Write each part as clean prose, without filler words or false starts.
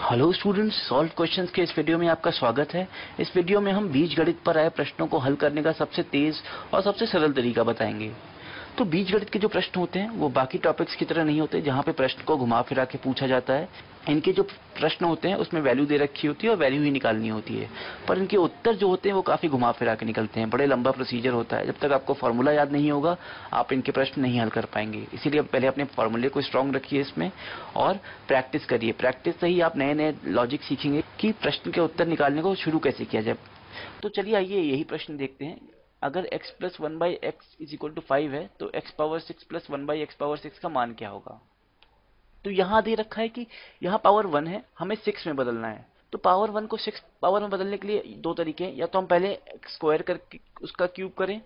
Hello students, solve questions के इस video में आपका स्वागत है। इस वीडियो में हम बीजगणित पर आए प्रश्नों को हल करने का सबसे तेज और सबसे सरल तरीका बताएंगे। तो बीजगणित के जो प्रश्न होते हैं वो बाकी टॉपिक्स की तरह नहीं होते जहाँ पे प्रश्न को घुमा फिरा के पूछा जाता है। इनके जो प्रश्न होते हैं उसमें वैल्यू दे रखी होती है और वैल्यू ही निकालनी होती है, पर इनके उत्तर जो होते हैं वो काफी घुमा फिरा के निकलते हैं। बड़े लंबा प्रोसीजर होता है। जब तक आपको फॉर्मूला याद नहीं होगा आप इनके प्रश्न नहीं हल कर पाएंगे। इसीलिए पहले अपने फॉर्मूले को स्ट्रांग रखिए इसमें और प्रैक्टिस करिए। प्रैक्टिस से ही आप नए नए लॉजिक सीखेंगे कि प्रश्न के उत्तर निकालने को शुरू कैसे किया जाए। तो चलिए आइए यही प्रश्न देखते हैं। अगर x plus one by X is equal to 5 है तो x power 6 plus one by X power 6 का मान क्या होगा। तो यहाँ दे रखा है कि यहाँ पावर 1 है, हमें 6 में बदलना है। तो पावर 1 को 6 पावर में बदलने के लिए दो तरीके हैं, या तो हम पहले स्क्वायर करके उसका क्यूब करें,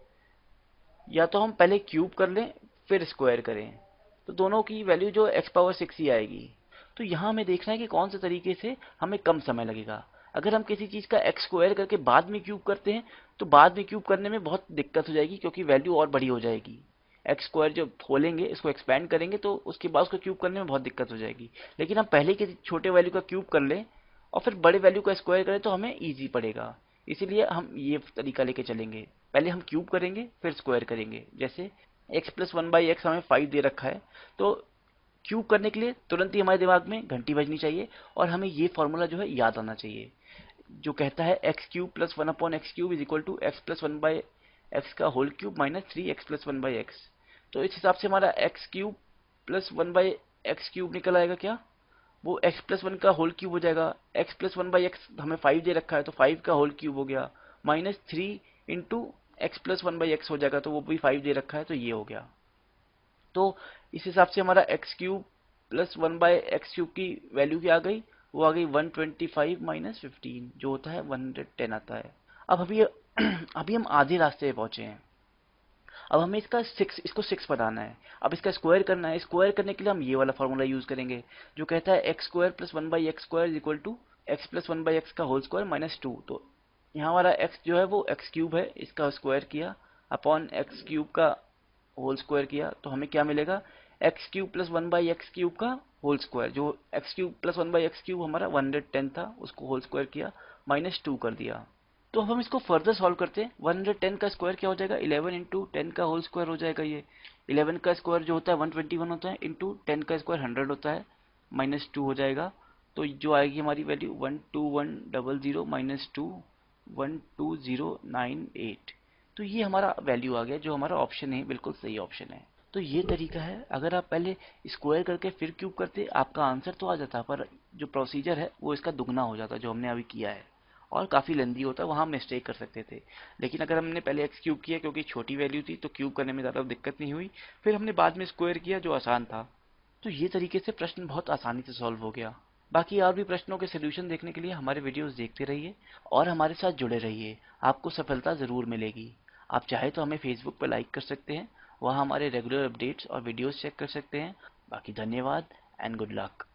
या तो हम पहले क्यूब कर लें फिर स्क्वायर करें। तो दोनों की वैल्यू जो x पावर 6 ही आएगी। तो यहाँ हमें देखना है कि कौन से तरीके से हमें कम समय लगेगा। अगर हम किसी चीज का x स्क्वायर करके बाद में क्यूब करते हैं तो बाद में क्यूब करने में बहुत दिक्कत हो जाएगी, क्योंकि वैल्यू और बड़ी हो जाएगी। एक्स स्क्वायर जब खोलेंगे, इसको एक्सपैंड करेंगे तो उसके बाद उसको क्यूब करने में बहुत दिक्कत हो जाएगी। लेकिन हम पहले किसी छोटे वैल्यू का क्यूब कर लें और फिर बड़े वैल्यू का स्क्वायर करें तो हमें ईजी पड़ेगा। इसीलिए हम ये तरीका लेके चलेंगे, पहले हम क्यूब करेंगे फिर स्क्वायर करेंगे। जैसे x plus one by X हमें 5 दे रखा है, तो क्यूब करने के लिए तुरंत ही हमारे दिमाग में घंटी बजनी चाहिए और हमें ये फॉर्मूला जो है याद आना चाहिए, जो कहता है X cube plus one upon X cube is equal to X plus one by X का whole cube minus 3x plus one by X. तो इस हिसाब से हमारा X cube plus one by X cube निकल आएगा क्या, वो x प्लस वन का होल क्यूब हो जाएगा। x plus one by X हमें 5 दे रखा है तो 5 का होल क्यूब हो गया, minus 3 into x plus one by x हो जाएगा, तो वो भी 5 दे रखा है तो ये हो गया। तो इस हिसाब से हमारा X cube plus one by x cube की वैल्यू क्या आ गई, वो आ गई 125 माइनस 15 जो होता है 110 आता है। अब अभी हम आधे रास्ते पे पहुंचे हैं। अब हमें इसको 6 बनाना है। अब इसका स्क्वायर करना है। स्क्वायर करने के लिए हम ये वाला फॉर्मूला यूज करेंगे जो कहता है X square plus one by X square equal to X plus one by X का होल स्क्वायर माइनस 2। तो यहाँ हमारा एक्स जो है वो एक्स क्यूब है, इसका स्क्वायर किया अपॉन एक्स क्यूब का होल स्क्वायर किया तो हमें क्या मिलेगा, x cube plus one by X cube का होल स्क्वायर। जो x cube plus one by X cube हमारा 110 था उसको होल स्क्वायर किया माइनस 2 कर दिया। तो अब हम इसको फर्दर सॉल्व करते हैं। 110 का स्क्वायर क्या हो जाएगा, 11 इंटू 10 का होल स्क्वायर हो जाएगा। ये 11 का स्क्वायर जो होता है 121 होता है, इंटू 10 का स्क्वायर 100 होता है, माइनस 2 हो जाएगा। तो जो आएगी हमारी वैल्यू 12100 माइनस 2 12098। तो ये हमारा वैल्यू आ गया, जो हमारा ऑप्शन है बिल्कुल सही ऑप्शन है। तो ये तरीका है। अगर आप पहले स्क्वायर करके फिर क्यूब करते आपका आंसर तो आ जाता, पर जो प्रोसीजर है वो इसका दुगना हो जाता जो हमने अभी किया है, और काफी लेंदी होता, वहां मिस्टेक कर सकते थे। लेकिन अगर हमने पहले एक्स क्यूब किया क्योंकि छोटी वैल्यू थी तो क्यूब करने में ज्यादा दिक्कत नहीं हुई, फिर हमने बाद में स्क्वायर किया जो आसान था। तो ये तरीके से प्रश्न बहुत आसानी से सॉल्व हो गया। बाकी और भी प्रश्नों के सोल्यूशन देखने के लिए हमारे वीडियोस देखते रहिए और हमारे साथ जुड़े रहिए, आपको सफलता जरूर मिलेगी। आप चाहे तो हमें फेसबुक पर लाइक कर सकते हैं, वहाँ हमारे रेगुलर अपडेट्स और वीडियोस चेक कर सकते हैं। बाकी धन्यवाद एंड गुड लक।